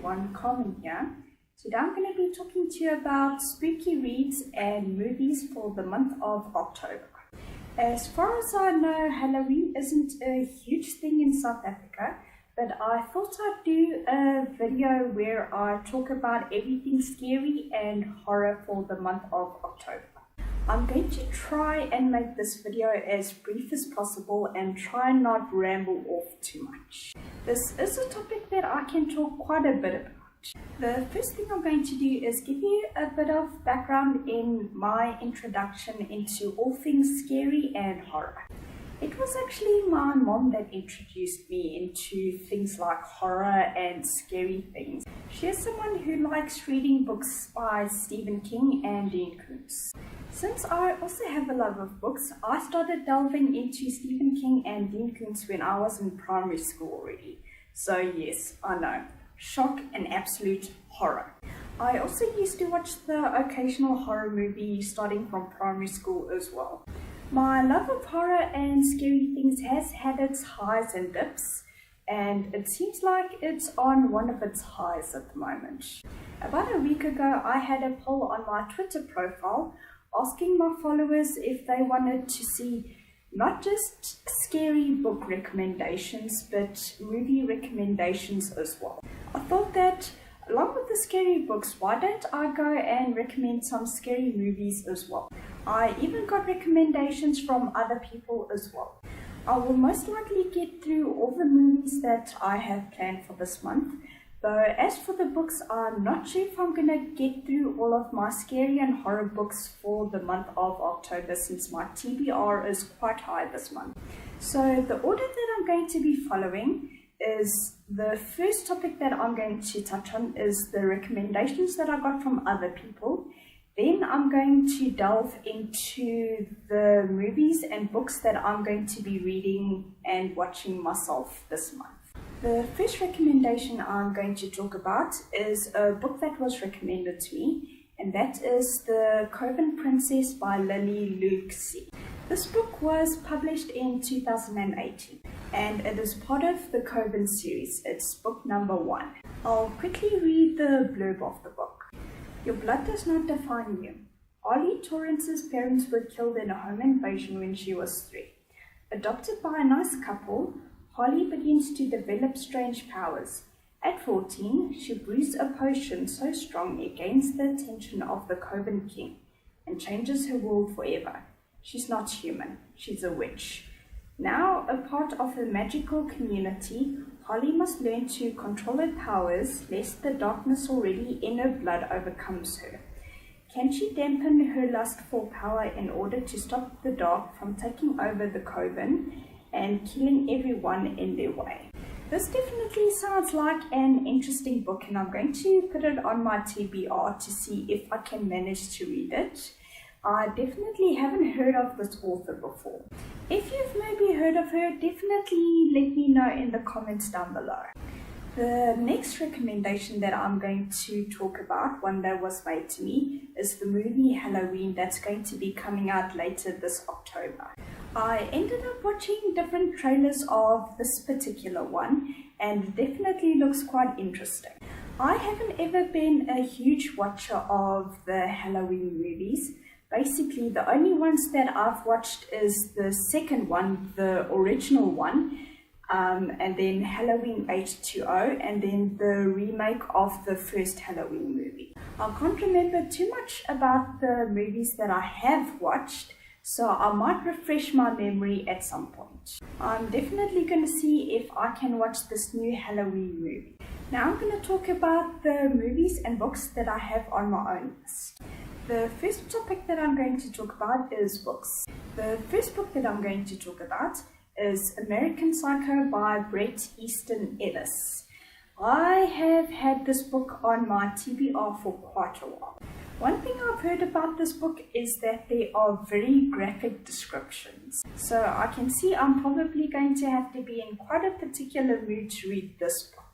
everyone, Coven here. Today I'm going to be talking to you about spooky reads and movies for the month of October. As far as I know, Halloween isn't a huge thing in South Africa, but I thought I'd do a video where I talk about everything scary and horror for the month of October. I'm going to try and make this video as brief as possible and try not ramble off too much. This is a topic that I can talk quite a bit about. The first thing I'm going to do is give you a bit of background in my introduction into all things scary and horror. It was actually my mom that introduced me into things like horror and scary things. She is someone who likes reading books by Stephen King and Dean Koontz. Since I also have a love of books, I started delving into Stephen King and Dean Koontz when I was in primary school already. So yes, I know, shock and absolute horror. I also used to watch the occasional horror movie starting from primary school as well. My love of horror and scary things has had its highs and dips, and it seems like it's on one of its highs at the moment. About a week ago, I had a poll on my Twitter profile asking my followers if they wanted to see not just scary book recommendations, but movie recommendations as well. I thought that along with the scary books, why don't I go and recommend some scary movies as well? I even got recommendations from other people as well. I will most likely get through all the movies that I have planned for this month. Though as for the books, I'm not sure if I'm going to get through all of my scary and horror books for the month of October, since my TBR is quite high this month. So the order that I'm going to be following is the first topic that I'm going to touch on is the recommendations that I got from other people. Then I'm going to delve into the movies and books that I'm going to be reading and watching myself this month. The first recommendation I'm going to talk about is a book that was recommended to me, and that is The Coven Princess by Lily Luxie. This book was published in 2018, and it is part of the Coven series. It's book number 1. I'll quickly read the blurb of the book. Your blood does not define you. Harley Torrance's parents were killed in a home invasion when she was 3. Adopted by a nice couple, Harley begins to develop strange powers. At 14, she brews a potion so strong it gains the attention of the Coven King and changes her world forever. She's not human, she's a witch. Now a part of a magical community, Harley must learn to control her powers lest the darkness already in her blood overcomes her. Can she dampen her lust for power in order to stop the dark from taking over the Coven and killing everyone in their way? This definitely sounds like an interesting book, and I'm going to put it on my TBR to see if I can manage to read it. I definitely haven't heard of this author before. If you've maybe heard of her, definitely let me know in the comments down below. The next recommendation that I'm going to talk about, one that was made to me, is the movie Halloween that's going to be coming out later this October. I ended up watching different trailers of this particular one, and it definitely looks quite interesting. I haven't ever been a huge watcher of the Halloween movies. Basically, the only ones that I've watched is the second one, the original one, and then Halloween H2O, and then the remake of the first Halloween movie. I can't remember too much about the movies that I have watched, so I might refresh my memory at some point. I'm definitely going to see if I can watch this new Halloween movie. Now I'm going to talk about the movies and books that I have on my own list. The first topic that I'm going to talk about is books. The first book that I'm going to talk about is American Psycho by Bret Easton Ellis. I have had this book on my TBR for quite a while. One thing I've heard about this book is that there are very graphic descriptions. So I can see I'm probably going to have to be in quite a particular mood to read this book.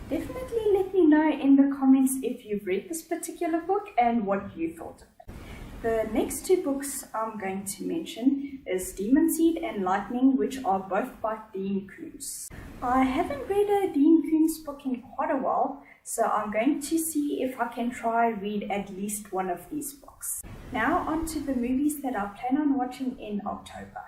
Definitely let me know in the comments if you've read this particular book and what you thought of it. The next two books I'm going to mention is Demon Seed and Lightning, which are both by Dean Koontz. I haven't read a Dean Koontz book in quite a while, So I'm going to see if I can try read at least one of these books. Now on to the movies that I plan on watching in October.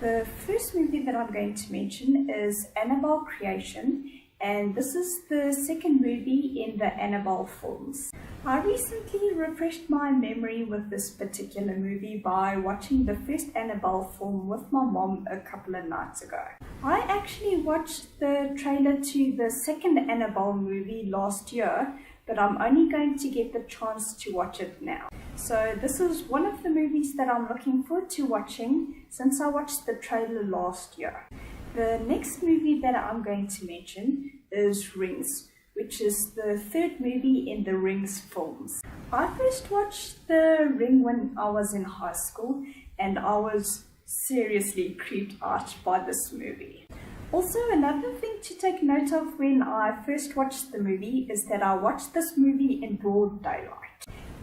The first movie that I'm going to mention is Annabelle Creation, and this is the second movie in the Annabelle films. I recently refreshed my memory with this particular movie by watching the first Annabelle film with my mom a couple of nights ago. I actually watched the trailer to the second Annabelle movie last year, but I'm only going to get the chance to watch it now. So this is one of the movies that I'm looking forward to watching since I watched the trailer last year. The next movie that I'm going to mention is Rings, which is the third movie in the Rings films. I first watched The Ring when I was in high school, and I was seriously creeped out by this movie. Also, another thing to take note of when I first watched the movie is that I watched this movie in broad daylight.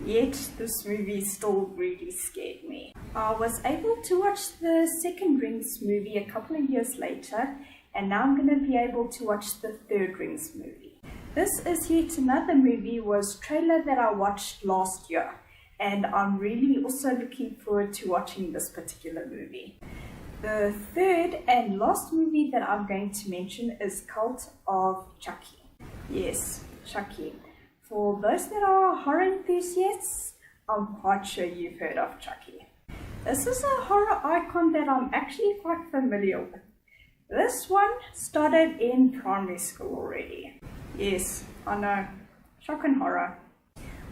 Yet this movie still really scared me. I was able to watch the second Rings movie a couple of years later, and now I'm going to be able to watch the third Rings movie. This is yet another movie was trailer that I watched last year, and I'm really also looking forward to watching this particular movie. The third and last movie that I'm going to mention is Cult of Chucky. Yes, Chucky. For those that are horror enthusiasts, I'm quite sure you've heard of Chucky. This is a horror icon that I'm actually quite familiar with. This one started in primary school already. Yes, I know, shock and horror.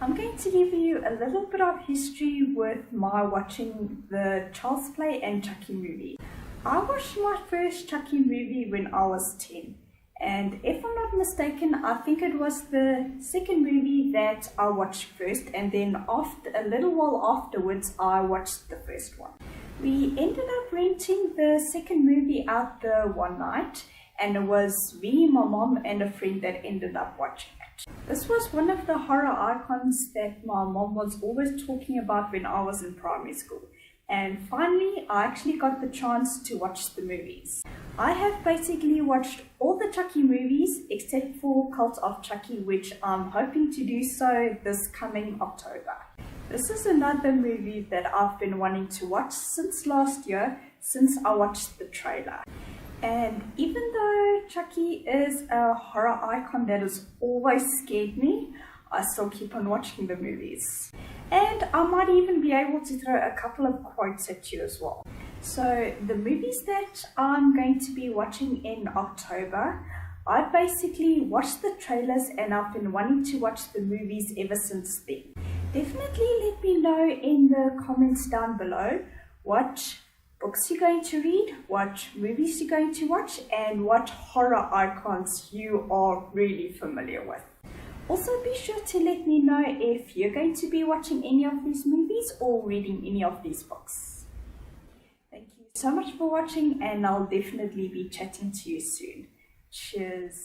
I'm going to give you a little bit of history with my watching the Child's Play and Chucky movie. I watched my first Chucky movie when I was 10. And if I'm not mistaken, I think it was the second movie that I watched first, and then after a little while afterwards I watched the first one. We ended up renting the second movie out the one night, and it was me, my mom and a friend that ended up watching it. This was one of the horror icons that my mom was always talking about when I was in primary school. And finally, I actually got the chance to watch the movies. I have basically watched all the Chucky movies except for Cult of Chucky, which I'm hoping to do so this coming October. This is another movie that I've been wanting to watch since last year, since I watched the trailer. And even though Chucky is a horror icon that has always scared me, I still keep on watching the movies. And I might even be able to throw a couple of quotes at you as well. So the movies that I'm going to be watching in October, I basically watched the trailers and I've been wanting to watch the movies ever since then. Definitely let me know in the comments down below what books you're going to read, what movies you're going to watch, and what horror icons you are really familiar with. Also, be sure to let me know if you're going to be watching any of these movies or reading any of these books. Thank you so much for watching, and I'll definitely be chatting to you soon. Cheers.